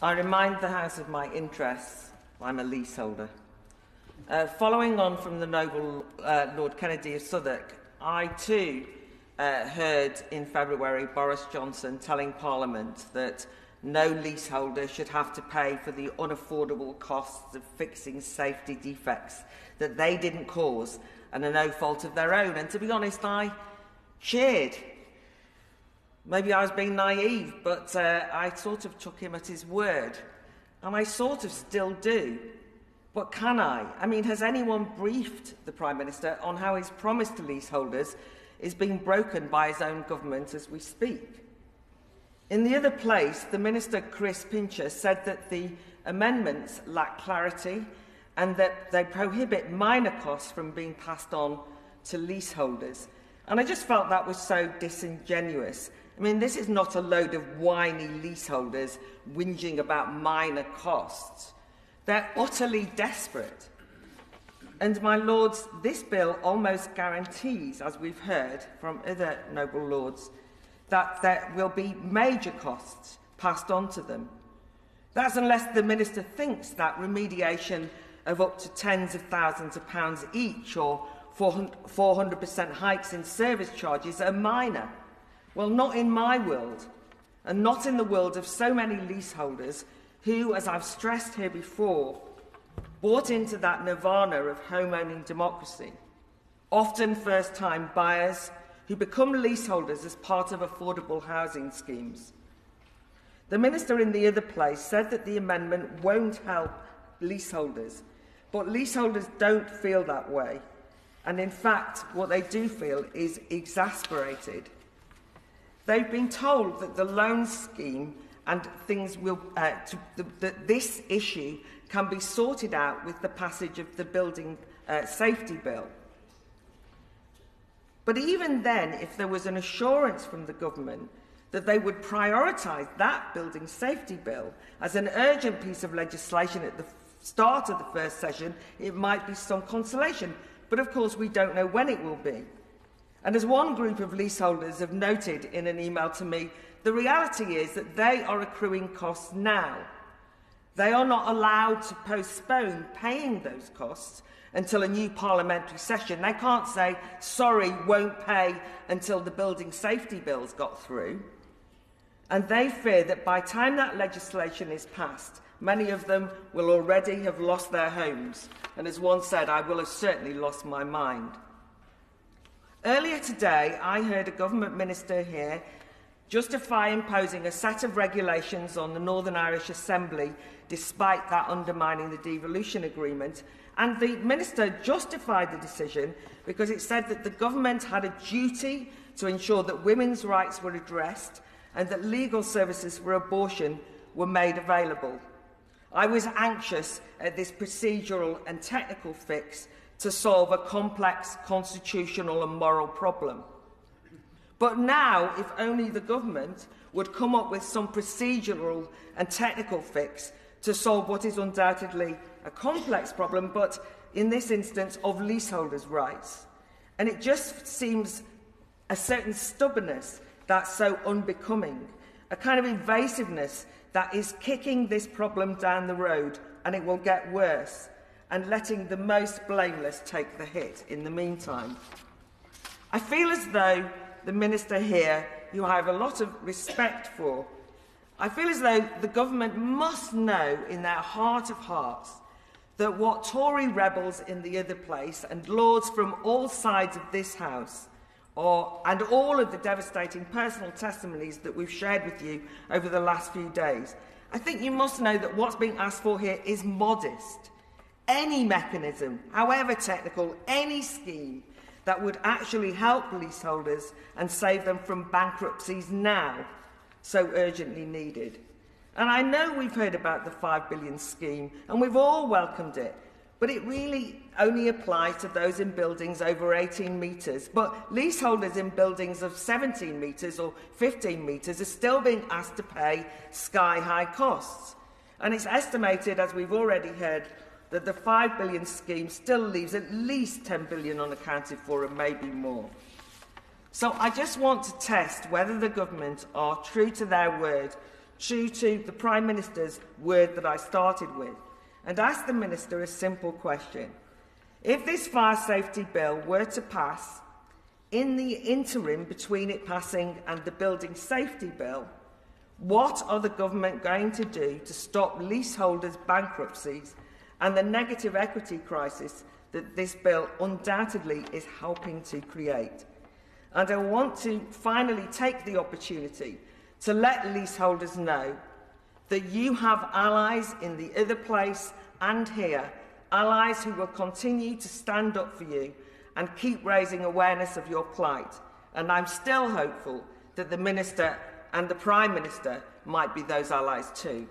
I remind the House of my interests. I'm a leaseholder. Following on from the noble Lord Kennedy of Southwark, I too heard in February Boris Johnson telling Parliament that no leaseholder should have to pay for the unaffordable costs of fixing safety defects that they didn't cause and are no fault of their own. And to be honest, I cheered. Maybe I was being naive, but I sort of took him at his word. And I sort of still do. But can I? I mean, has anyone briefed the Prime Minister on how his promise to leaseholders is being broken by his own government as we speak? In the other place, the Minister, Chris Pincher, said that the amendments lack clarity and that they prohibit minor costs from being passed on to leaseholders. And I just felt that was so disingenuous. I mean, this is not a load of whiny leaseholders whinging about minor costs. They're utterly desperate. And, my lords, this bill almost guarantees, as we've heard from other noble lords, that there will be major costs passed on to them. That's unless the Minister thinks that remediation of up to tens of thousands of pounds each or 400% hikes in service charges are minor. Well, not in my world, and not in the world of so many leaseholders who, as I've stressed here before, bought into that nirvana of home-owning democracy, often first-time buyers who become leaseholders as part of affordable housing schemes. The Minister in the other place said that the amendment won't help leaseholders, but leaseholders don't feel that way. And in fact, what they do feel is exasperated. They've been told that the loan scheme and things will, that this issue can be sorted out with the passage of the Building Safety Bill. But even then, if there was an assurance from the government that they would prioritise that Building Safety Bill as an urgent piece of legislation at the start of the first session, it might be some consolation. But of course, we don't know when it will be. And as one group of leaseholders have noted in an email to me, the reality is that they are accruing costs now. They are not allowed to postpone paying those costs until a new parliamentary session. They can't say, sorry, won't pay until the Building Safety Bill's got through. And they fear that by the time that legislation is passed, many of them will already have lost their homes. And as one said, I will have certainly lost my mind. Earlier today, I heard a government minister here justify imposing a set of regulations on the Northern Irish Assembly, despite that undermining the devolution agreement. And the minister justified the decision because it said that the government had a duty to ensure that women's rights were addressed and that legal services for abortion were made available. I was anxious at this procedural and technical fix to solve a complex constitutional and moral problem. But now, if only the government would come up with some procedural and technical fix to solve what is undoubtedly a complex problem, but in this instance of leaseholders' rights. And it just seems a certain stubbornness that's so unbecoming, a kind of evasiveness that is kicking this problem down the road, and it will get worse, and letting the most blameless take the hit in the meantime. I feel as though the minister here, who I have a lot of respect for, I feel as though the government must know in their heart of hearts that what Tory rebels in the other place and lords from all sides of this House and all of the devastating personal testimonies that we've shared with you over the last few days, I think you must know that what's being asked for here is modest. Any mechanism, however technical, any scheme that would actually help leaseholders and save them from bankruptcies now, so urgently needed. And I know we've heard about the £5 billion scheme, and we've all welcomed it, but it really only applies to those in buildings over 18 metres. But leaseholders in buildings of 17 metres or 15 metres are still being asked to pay sky-high costs. And it's estimated, as we've already heard, that the £5 billion scheme still leaves at least £10 billion unaccounted for and maybe more. So I just want to test whether the government are true to their word true to the Prime Minister's word that I started with, and ask the Minister a simple question. If this fire safety bill were to pass, in the interim between it passing and the building safety bill, what are the government going to do to stop leaseholders' bankruptcies and the negative equity crisis that this bill undoubtedly is helping to create? And I want to finally take the opportunity to let leaseholders know that you have allies in the other place and here, allies who will continue to stand up for you and keep raising awareness of your plight. And I'm still hopeful that the Minister and the Prime Minister might be those allies too.